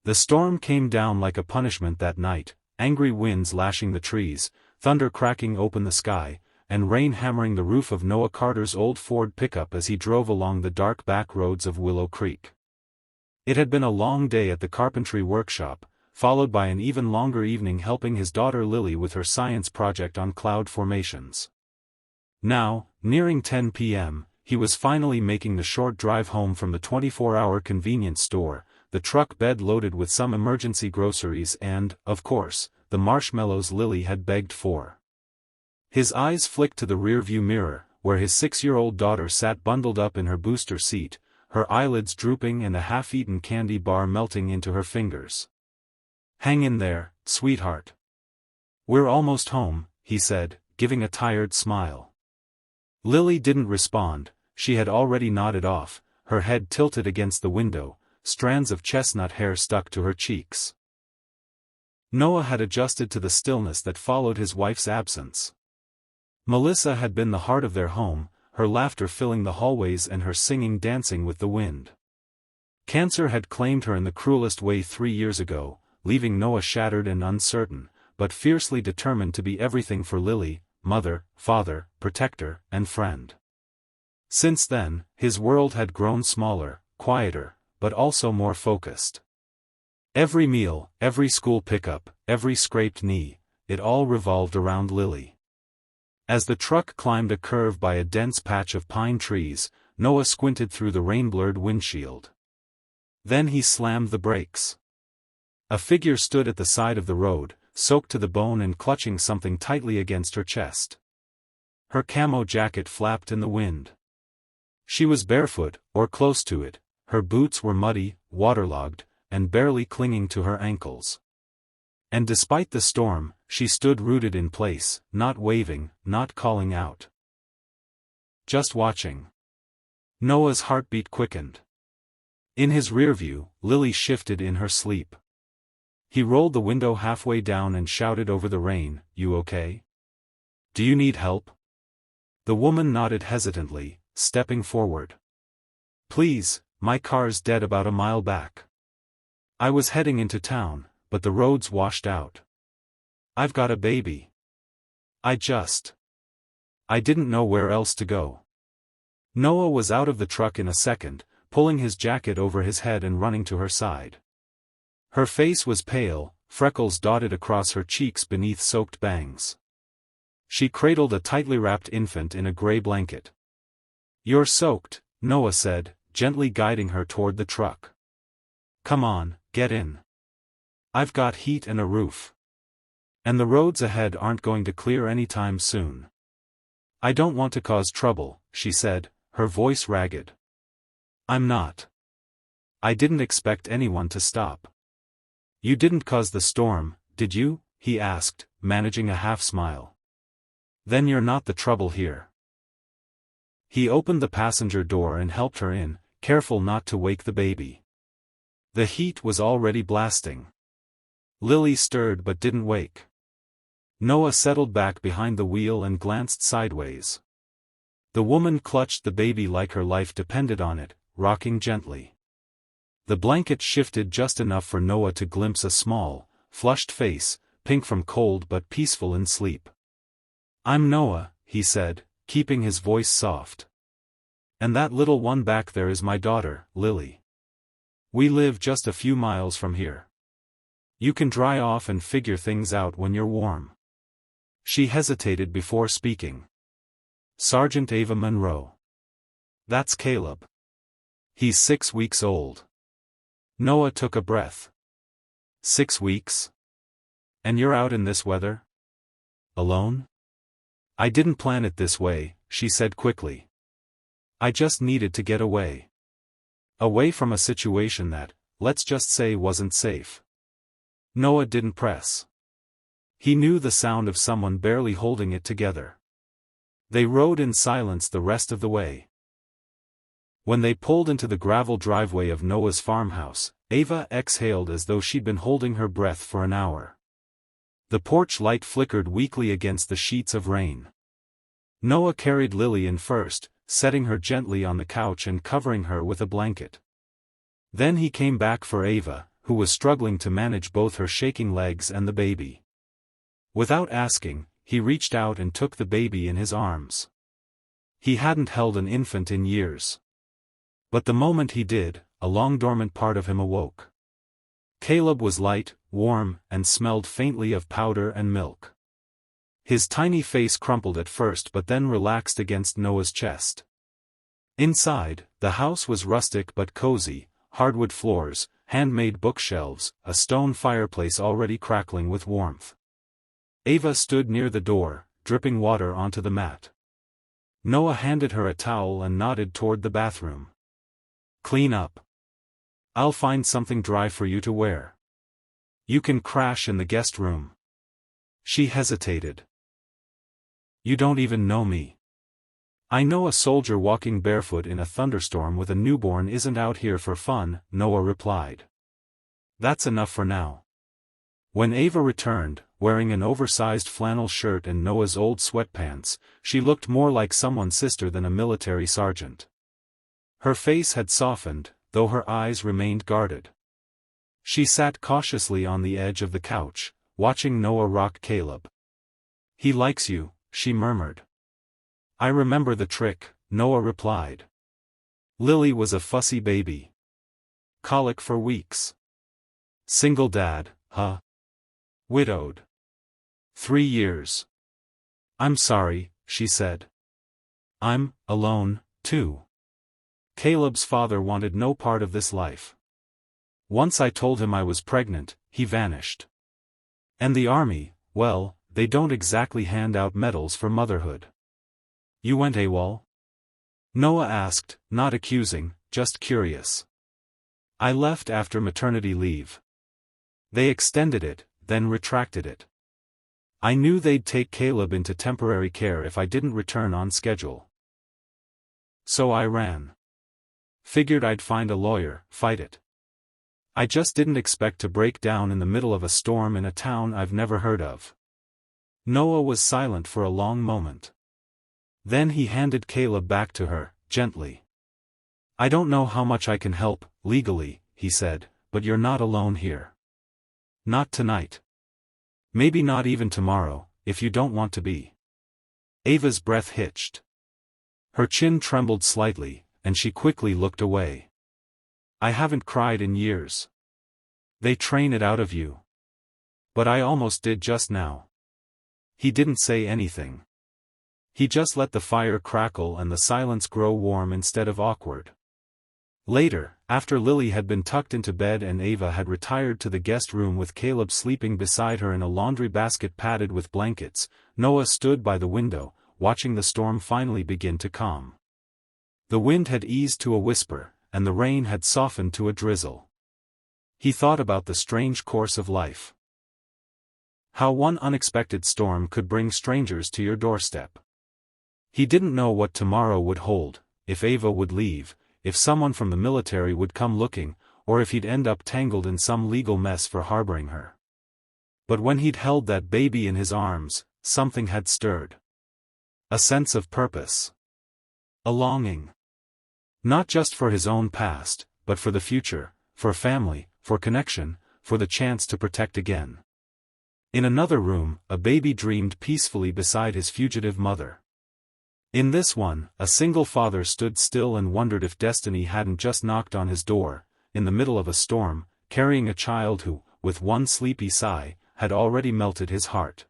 The storm came down like a punishment that night, angry winds lashing the trees, thunder cracking open the sky, and rain hammering the roof of Noah Carter's old Ford pickup as he drove along the dark back roads of Willow Creek. It had been a long day at the carpentry workshop, followed by an even longer evening helping his daughter Lily with her science project on cloud formations. Now, nearing 10 p.m., he was finally making the short drive home from the 24-hour convenience store, the truck bed loaded with some emergency groceries and, of course, the marshmallows Lily had begged for. His eyes flicked to the rearview mirror, where his 6-year-old daughter sat bundled up in her booster seat, her eyelids drooping and a half-eaten candy bar melting into her fingers. "Hang in there, sweetheart. We're almost home," he said, giving a tired smile. Lily didn't respond. She had already nodded off, her head tilted against the window, strands of chestnut hair stuck to her cheeks. Noah had adjusted to the stillness that followed his wife's absence. Melissa had been the heart of their home, her laughter filling the hallways and her singing dancing with the wind. Cancer had claimed her in the cruelest way 3 years ago, leaving Noah shattered and uncertain, but fiercely determined to be everything for Lily, mother, father, protector, and friend. Since then, his world had grown smaller, quieter, but also more focused. Every meal, every school pickup, every scraped knee, it all revolved around Lily. As the truck climbed a curve by a dense patch of pine trees, Noah squinted through the rain-blurred windshield. Then he slammed the brakes. A figure stood at the side of the road, soaked to the bone and clutching something tightly against her chest. Her camo jacket flapped in the wind. She was barefoot, or close to it, her boots were muddy, waterlogged, and barely clinging to her ankles. And despite the storm, she stood rooted in place, not waving, not calling out. Just watching. Noah's heartbeat quickened. In his rearview, Lily shifted in her sleep. He rolled the window halfway down and shouted over the rain, "You okay? Do you need help?" The woman nodded hesitantly, stepping forward. "Please, my car's dead about a mile back. I was heading into town, but the road's washed out. I've got a baby. I didn't know where else to go." Noah was out of the truck in a second, pulling his jacket over his head and running to her side. Her face was pale, freckles dotted across her cheeks beneath soaked bangs. She cradled a tightly wrapped infant in a gray blanket. "You're soaked," Noah said, gently guiding her toward the truck. "Come on, get in. I've got heat and a roof. And the roads ahead aren't going to clear anytime soon." "I don't want to cause trouble," she said, her voice ragged. "I'm not. I didn't expect anyone to stop." "You didn't cause the storm, did you?" he asked, managing a half-smile. "Then you're not the trouble here." He opened the passenger door and helped her in, careful not to wake the baby. The heat was already blasting. Lily stirred but didn't wake. Noah settled back behind the wheel and glanced sideways. The woman clutched the baby like her life depended on it, rocking gently. The blanket shifted just enough for Noah to glimpse a small, flushed face, pink from cold but peaceful in sleep. "I'm Noah," he said, keeping his voice soft. "And that little one back there is my daughter, Lily. We live just a few miles from here. You can dry off and figure things out when you're warm." She hesitated before speaking. "Sergeant Ava Monroe. That's Caleb. He's 6 weeks old." Noah took a breath. 6 weeks? And you're out in this weather? Alone? "I didn't plan it this way," she said quickly. "I just needed to get away. Away from a situation that, let's just say, wasn't safe." Noah didn't press. He knew the sound of someone barely holding it together. They rode in silence the rest of the way. When they pulled into the gravel driveway of Noah's farmhouse, Ava exhaled as though she'd been holding her breath for an hour. The porch light flickered weakly against the sheets of rain. Noah carried Lily in first, setting her gently on the couch and covering her with a blanket. Then he came back for Ava, who was struggling to manage both her shaking legs and the baby. Without asking, he reached out and took the baby in his arms. He hadn't held an infant in years. But the moment he did, a long-dormant part of him awoke. Caleb was light, warm, and smelled faintly of powder and milk. His tiny face crumpled at first but then relaxed against Noah's chest. Inside, the house was rustic but cozy, hardwood floors, handmade bookshelves, a stone fireplace already crackling with warmth. Ava stood near the door, dripping water onto the mat. Noah handed her a towel and nodded toward the bathroom. "Clean up. I'll find something dry for you to wear. You can crash in the guest room." She hesitated. "You don't even know me." "I know a soldier walking barefoot in a thunderstorm with a newborn isn't out here for fun," Noah replied. "That's enough for now." When Ava returned, wearing an oversized flannel shirt and Noah's old sweatpants, she looked more like someone's sister than a military sergeant. Her face had softened, though her eyes remained guarded. She sat cautiously on the edge of the couch, watching Noah rock Caleb. "He likes you," she murmured. "I remember the trick," Noah replied. Lily was a fussy baby. Colic for weeks. Single dad, huh? Widowed. 3 years. "I'm sorry," she said. "I'm alone, too." Caleb's father wanted no part of this life. Once I told him I was pregnant, he vanished. And the army, well, they don't exactly hand out medals for motherhood. "You went AWOL?" Noah asked, not accusing, just curious. "I left after maternity leave. They extended it, then retracted it. I knew they'd take Caleb into temporary care if I didn't return on schedule. So I ran. Figured I'd find a lawyer, fight it. I just didn't expect to break down in the middle of a storm in a town I've never heard of." Noah was silent for a long moment. Then he handed Caleb back to her, gently. "I don't know how much I can help, legally," he said, "but you're not alone here. Not tonight. Maybe not even tomorrow, if you don't want to be." Ava's breath hitched. Her chin trembled slightly, and she quickly looked away. "I haven't cried in years. They train it out of you. But I almost did just now." He didn't say anything. He just let the fire crackle and the silence grow warm instead of awkward. Later, after Lily had been tucked into bed and Ava had retired to the guest room with Caleb sleeping beside her in a laundry basket padded with blankets, Noah stood by the window, watching the storm finally begin to calm. The wind had eased to a whisper, and the rain had softened to a drizzle. He thought about the strange course of life. How one unexpected storm could bring strangers to your doorstep. He didn't know what tomorrow would hold, if Ava would leave, if someone from the military would come looking, or if he'd end up tangled in some legal mess for harboring her. But when he'd held that baby in his arms, something had stirred. A sense of purpose. A longing. Not just for his own past, but for the future, for family, for connection, for the chance to protect again. In another room, a baby dreamed peacefully beside his fugitive mother. In this one, a single father stood still and wondered if destiny hadn't just knocked on his door, in the middle of a storm, carrying a child who, with one sleepy sigh, had already melted his heart.